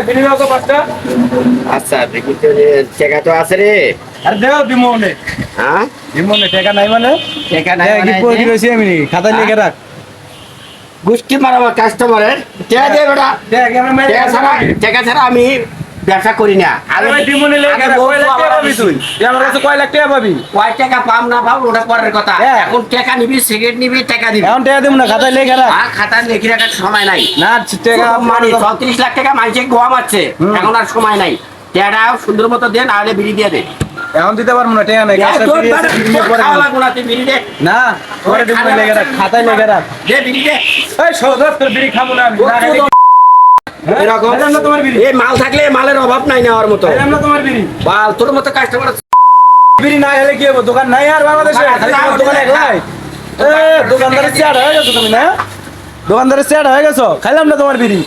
বিড়ি নাও তো পাঁচটা। আচ্ছা দেখি তো টাকা তো আছে রে। আরে দেও দিমনে। হ্যাঁ দিমনে টাকা নাই মানে? টাকা নাই কি মানে পড়ে রইছি আমি খাতা লিখে রাখ। গুষ্টি মারাবার কাস্টমারের টাকা দে বেটা। দেখ আমরা মেরে টাকা ছাড়া আমি ব্যবসা করি না। আরে ভাই দিমনে লেখা রাখ। কয় লাখ টাকা পাবি তুই? আমার কাছে কয় লাখ টাকা পাবি? কয় টাকা পাম না পাম ওটা পরের কথা। হ্যাঁ। এখন টাকা নিবি সিগারেট নিবি টাকা দিবি। এখন টাকা দিব না খাতা লিখে রাখ। আর খাতা লিখে রাখার সময় নাই। না টাকা মানে 34 লাখ টাকা মানুষে গোয়া মারছে এখন আর সময় নাই। টাকা সুন্দর মতো দে না হলে বিড়ি দিয়ে দে। এখন দিতে পারবো না টাকা নাই। কাজটা তোর ফিরিয়ে বাড়ি এসে বিড়ি পরে খাওয়া লাগবো না, তুই বিড়ি দে। না পরে দিমনে লেখে রাখ খাতায় লেখে রাখ। দে বিড়ি দে। এই সৌদর তোর বিড়ি খাবো না আমি। না খাইলে এরকম খাইলাম না তোমার বিড়ি। এই মাল থাকলে মালের অভাব নাই নেওয়ার মতো। খাইলাম না তোমার বিড়ি। বাল তোর মতো কাস্টমার বিড়ি না হলে কি হবে? দোকান নাই আর বাংলাদেশে? খালি তোমার দোকান একলাই? দোকানদারের চেয়ার হয়ে গেছো তুমি না? দোকানদারের চেয়ার হয়ে গেছো? খাইলাম না তোমার বিড়ি।